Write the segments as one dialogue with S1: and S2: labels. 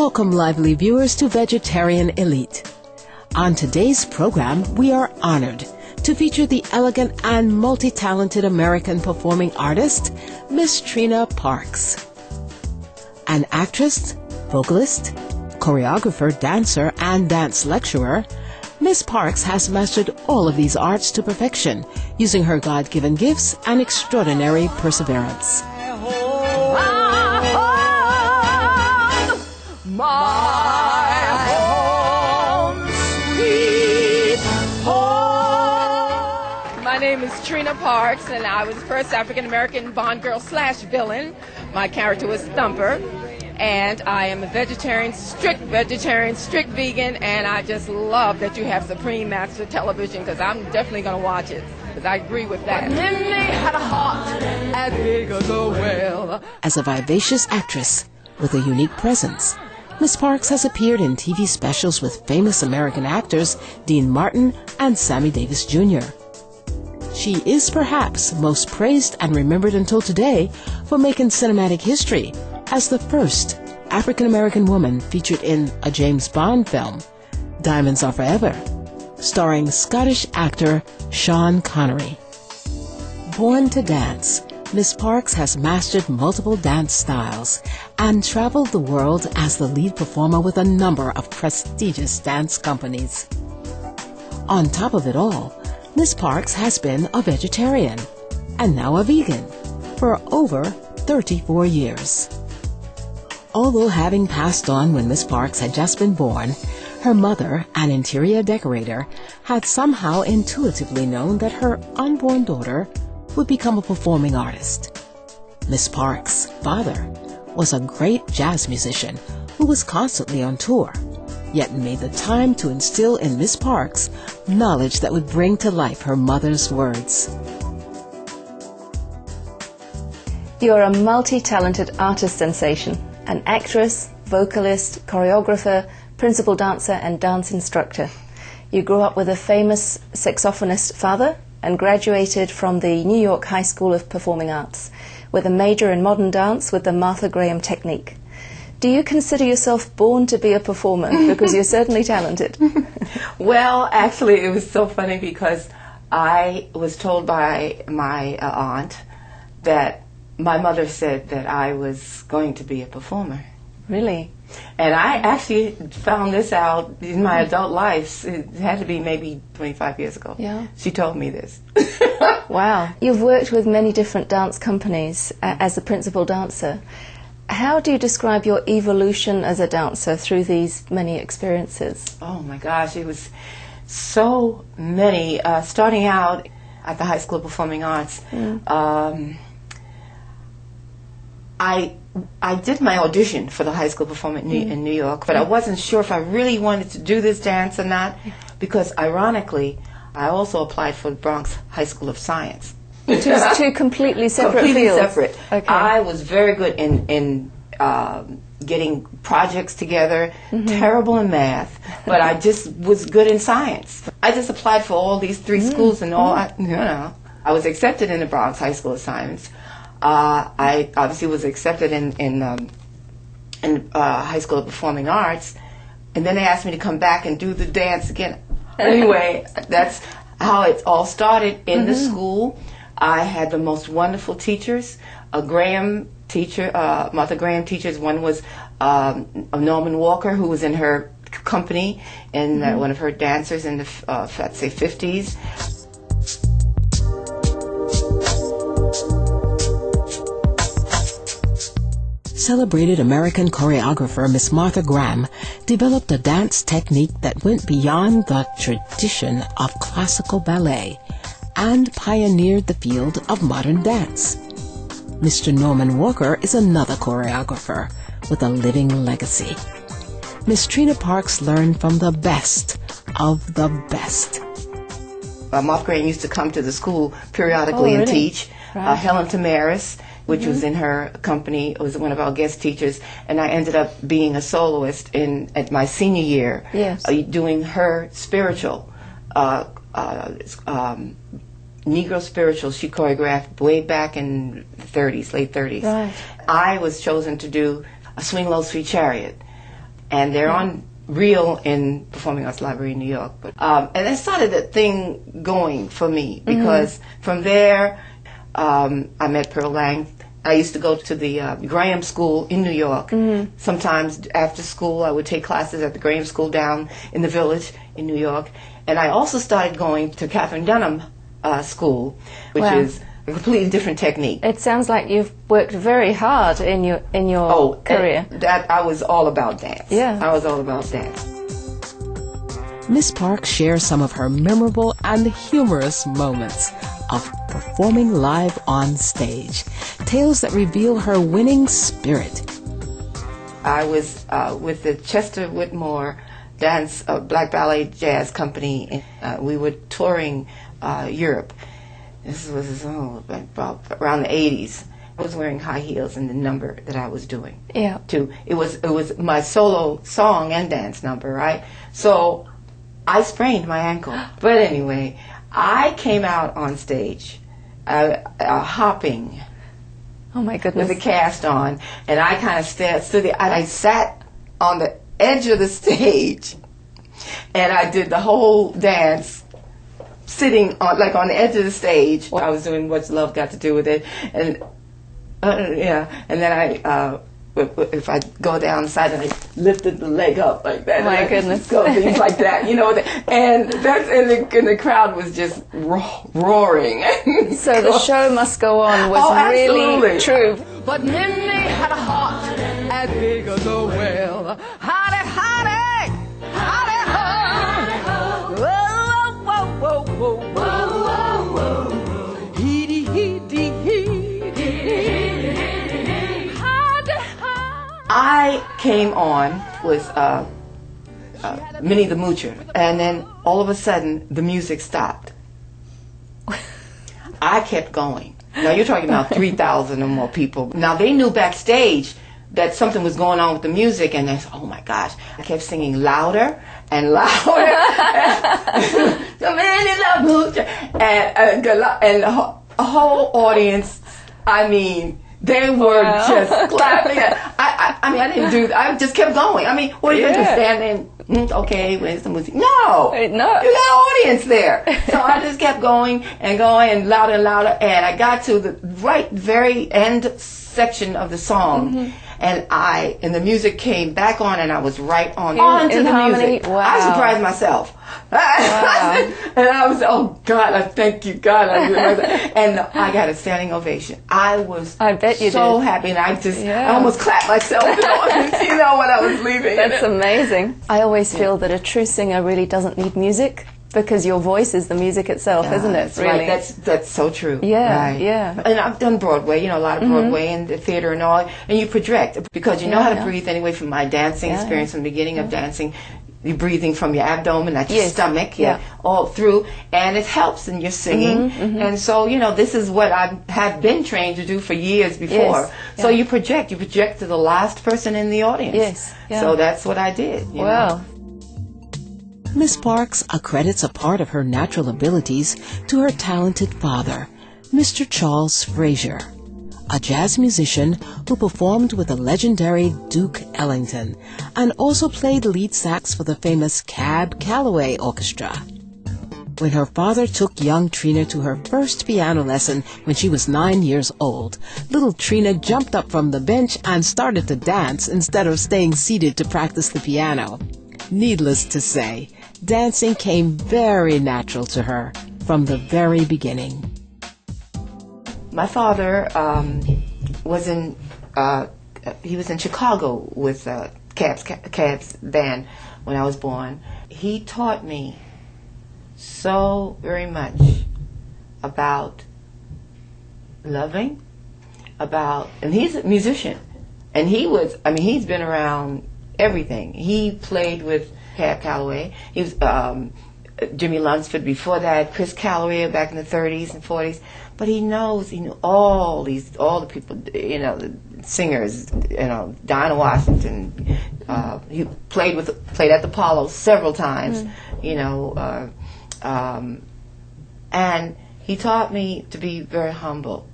S1: Welcome, lively viewers, to Vegetarian Elite. On today's program, we are honored to feature the elegant and multi-talented American performing artist, Miss Trina Parks. An actress, vocalist, choreographer, dancer, and dance lecturer, Miss Parks has mastered all of these arts to perfection, using her God-given gifts and extraordinary perseverance.
S2: My name is Trina Parks, and I was the first African-American Bond girl / villain. My character was Thumper, and I am a vegetarian, strict vegan, and I just love that you have Supreme Master Television, because I'm definitely going to watch it, because I agree with that. Minnie had a heart as big as a well.
S1: As a vivacious actress with a unique presence, Miss Parks has appeared in TV specials with famous American actors Dean Martin and Sammy Davis Jr. She is perhaps most praised and remembered until today for making cinematic history as the first African-American woman featured in a James Bond film, Diamonds Are Forever, starring Scottish actor Sean Connery. Born to dance, Miss Parks has mastered multiple dance styles and traveled the world as the lead performer with a number of prestigious dance companies. On top of it all, Miss Parks has been a vegetarian and now a vegan for over 34 years. Although having passed on when Miss Parks had just been born, her mother, an interior decorator, had somehow intuitively known that her unborn daughter would become a performing artist. Miss Parks' father was a great jazz musician who was constantly on tour, yet made the time to instill in Miss Parks knowledge that would bring to life her mother's words.
S3: You're a multi-talented artist sensation, an actress, vocalist, choreographer, principal dancer, and dance instructor. You grew up with a famous saxophonist father and graduated from the New York High School of Performing Arts with a major in modern dance with the Martha Graham technique. Do you consider yourself born to be a performer? Because you're certainly talented.
S4: Well, actually, it was so funny because I was told by my aunt that my mother said that I was going to be a performer.
S3: Really?
S4: And I actually found this out in my adult life. It had to be maybe 25 years ago.
S3: Yeah.
S4: She told me this.
S3: Wow. You've worked with many different dance companies as the principal dancer. How do you describe your evolution as a dancer through these many experiences?
S4: Oh my gosh, it was so many. Starting out at the High School of Performing Arts, I did my audition for the high school performance in New York, but I wasn't sure if I really wanted to do this dance or not, because ironically, I also applied for the Bronx High School of Science.
S3: Which is two completely separate
S4: Completely
S3: fields.
S4: separate.
S3: Okay.
S4: I was very good in getting projects together, terrible in math, but I just was good in science. I just applied for all these three schools and all. I was accepted in the Bronx High School of Science. I obviously was accepted in High School of Performing Arts, and then they asked me to come back and do the dance again. Anyway, that's how it all started in the school. I had the most wonderful teachers, Martha Graham teachers. One was Norman Walker, who was in her company, and one of her dancers in the, let's say, 50s.
S1: Celebrated American choreographer Miss Martha Graham developed a dance technique that went beyond the tradition of classical ballet and pioneered the field of modern dance. Mr. Norman Walker is another choreographer with a living legacy. Miss Trina Parks learned from the best of the best.
S4: Martha Graham used to come to the school periodically and teach.
S3: Right.
S4: Helen Tamaris, which was in her company, was one of our guest teachers, and I ended up being a soloist at my senior year, doing her spiritual, Negro spiritual. She choreographed way back in the late 30s.
S3: Right.
S4: I was chosen to do a Swing Low Sweet Chariot. and they're on reel in Performing Arts Library in New York. But and that started a thing going for me, because from there I met Pearl Lang. I used to go to the Graham School in New York. Sometimes after school I would take classes at the Graham School down in the Village in New York. And I also started going to Catherine Dunham School, which is a completely different technique.
S3: It sounds like you've worked very hard in your career.
S4: That I was all about dance.
S3: Yeah.
S4: I was all about dance.
S1: Miss Parks shares some of her memorable and humorous moments of performing live on stage, tales that reveal her winning spirit.
S4: I was with the Chester Whitmore Dance Black Ballet Jazz Company. We were touring Europe. This was about around the 80s. I was wearing high heels in the number that I was doing.
S3: Yeah.
S4: It was my solo song and dance number, right? So I sprained my ankle. But anyway, I came out on stage hopping.
S3: Oh my goodness.
S4: With the cast on, and I kind of stood there, and I sat on the edge of the stage, and I did the whole dance sitting on the edge of the stage. I was doing What's Love Got to Do with It, and and then I if I go down the side and I lifted the leg up like that.
S3: My goodness.
S4: Go things like that, and that's and the crowd was just roaring.
S3: So the show must go on was really true.
S2: But Minnie had a heart as big as a well. Howdy, howdy, howdy, ho. Whoa, whoa, whoa, whoa, whoa, whoa, whoa. Hee hee hee hee.
S4: I came on with Minnie the Moocher, and then all of a sudden the music stopped. I kept going. Now you're talking about 3,000 or more people. Now they knew backstage that something was going on with the music, and they said, "Oh my gosh!" I kept singing louder and louder. The Minnie the Moocher, and the whole audience. I mean, they were just clapping. I mean, I didn't do that. I just kept going. I mean, what are you going to stand there? Okay, where's the music? No. You got an audience there. So I just kept going and louder and louder. And I got to the very end section of the song. And the music came back on, and I was right on to the
S3: harmony.
S4: music.
S3: Wow.
S4: I surprised myself. Wow. And I was, oh God, I thank you, God. And I got a standing ovation. I bet you so did. Happy, and I almost clapped myself, when I was leaving.
S3: That's amazing. I always feel that a true singer really doesn't need music, because your voice is the music itself, isn't it? Really?
S4: Right. That's so true.
S3: Yeah,
S4: right.
S3: yeah.
S4: And I've done Broadway, a lot of Broadway and the theater and all, and you project, because you know how to breathe anyway from my dancing experience from the beginning of dancing. You're breathing from your abdomen, at your stomach, all through, and it helps in your singing. And so, this is what I have been trained to do for years before. So you project to the last person in the audience.
S3: Yes. Yeah.
S4: So that's what I did.
S3: Wow.
S1: Miss Parks accredits a part of her natural abilities to her talented father, Mr. Charles Frazier, a jazz musician who performed with the legendary Duke Ellington and also played lead sax for the famous Cab Calloway Orchestra. When her father took young Trina to her first piano lesson when she was 9 years old, little Trina jumped up from the bench and started to dance instead of staying seated to practice the piano. Needless to say, dancing came very natural to her from the very beginning.
S4: My father was in Chicago with Cab's band when I was born. He taught me so very much about loving, and he's a musician, and he's been around everything. He played with Cab Calloway. He was Jimmy Lunsford before that, Chris Calloway back in the 30s and 40s. But he knew all the people, the singers, Dinah Washington. He played at the Apollo several times, and he taught me to be very humble.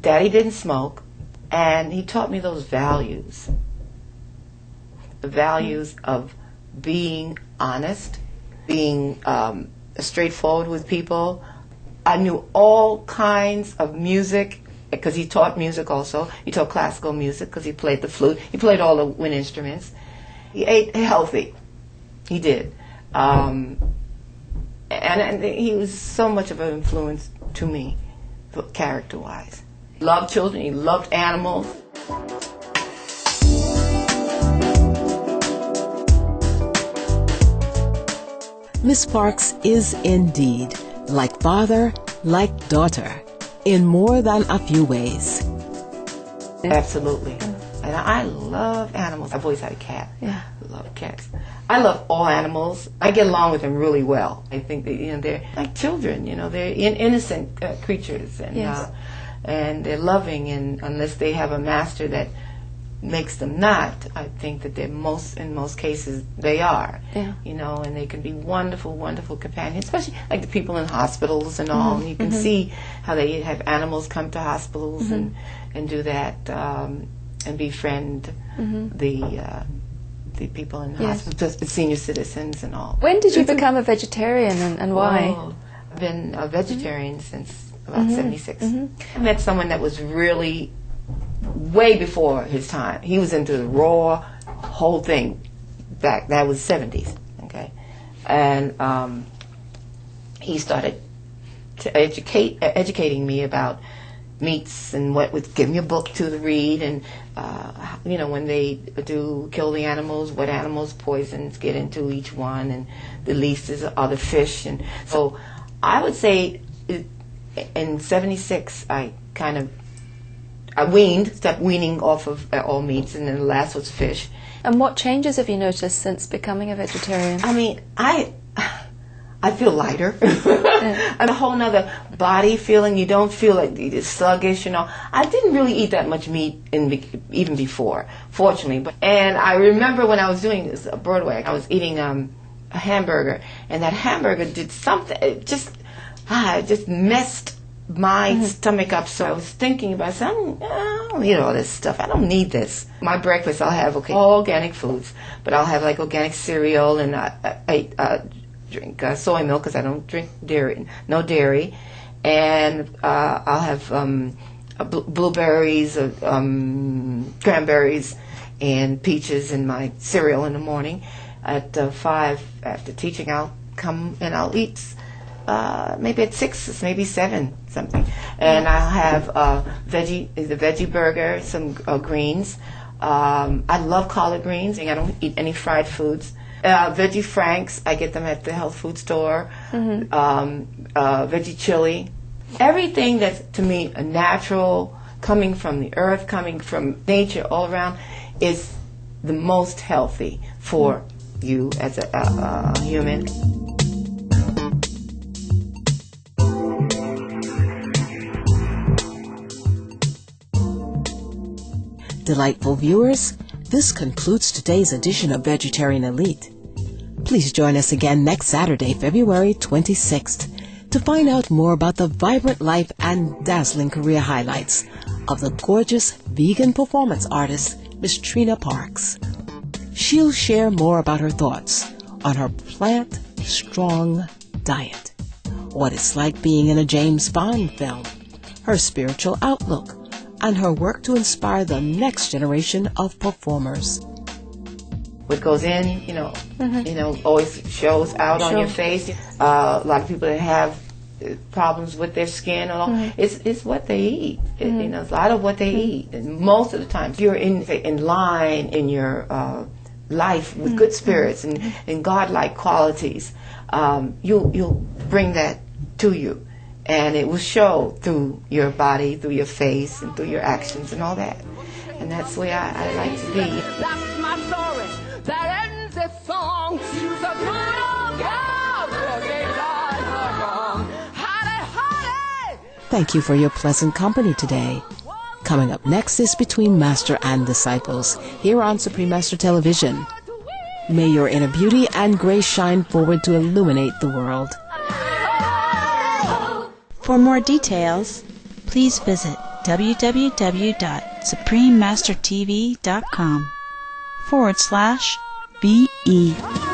S4: Daddy didn't smoke, and he taught me those values. the values of being honest, being straightforward with people. I knew all kinds of music because he taught music also. He taught classical music because he played the flute. He played all the wind instruments. He ate healthy. He did. And he was so much of an influence to me, character-wise. He loved children. He loved animals.
S1: Miss Parks is indeed like father, like daughter, in more than a few ways.
S4: Absolutely. And I love animals. I've always had a cat.
S3: Yeah.
S4: I love cats. I love all animals. I get along with them really well. I think that, they're like children. They're innocent creatures, and
S3: Yes.
S4: And they're loving. And unless they have a master that makes them not, I think that in most cases they are.
S3: Yeah.
S4: And they can be wonderful, wonderful companions, especially like the people in hospitals and all. And you can see how they have animals come to hospitals and do that and befriend the people in hospitals, just the senior citizens and all.
S3: When did you become a vegetarian, and why?
S4: Oh, I've been a vegetarian since about 76. I met someone that was really way before his time. He was into the raw whole thing back, that was 70s, okay? And he started to educating me about meats and what would give me a book to read, and when they do kill the animals, what animals poisons get into each one, and the least are the fish. And so I would say in 76 I stopped weaning off of all meats, and then the last was fish.
S3: And what changes have you noticed since becoming a vegetarian?
S4: I mean, I feel lighter. And a whole nother body feeling. You don't feel like you're sluggish, I didn't really eat that much meat even before, fortunately. And I remember when I was doing this Broadway, I was eating a hamburger, and that hamburger did something. It just messed my stomach up. So I was thinking about something. I don't eat all this stuff. I don't need this. My breakfast, I'll have all organic foods, but I'll have like organic cereal, and I drink soy milk because I don't drink dairy, no dairy, and I'll have blueberries, cranberries, and peaches in my cereal in the morning. At 5 after teaching, I'll come and I'll eat maybe at 6, maybe 7 something, and I'll have the veggie burger, some greens. I love collard greens, and I don't eat any fried foods. Veggie franks, I get them at the health food store. Veggie chili, everything that's to me a natural, coming from the earth, coming from nature all around, is the most healthy for you as a human.
S1: Delightful viewers, this concludes today's edition of Vegetarian Elite. Please join us again next Saturday, February 26th, to find out more about the vibrant life and dazzling career highlights of the gorgeous vegan performance artist, Miss Trina Parks. She'll share more about her thoughts on her plant-strong diet, what it's like being in a James Bond film, her spiritual outlook, and her work to inspire the next generation of performers.
S4: What goes in, always shows out on your face. A lot of people that have problems with their skin, and all, it's what they eat. A lot of what they eat. And most of the time, if you're in line in your life with good spirits and godlike qualities, you'll bring that to you. And it will show through your body, through your face, and through your actions and all that. And that's the way I like to be.
S2: That's my story. That ends the song. She's a good old girl.
S1: Thank you for your pleasant company today. Coming up next is Between Master and Disciples, here on Supreme Master Television. May your inner beauty and grace shine forward to illuminate the world.
S5: For more details, please visit www.suprememastertv.com. www.part1.wmv.org/BE.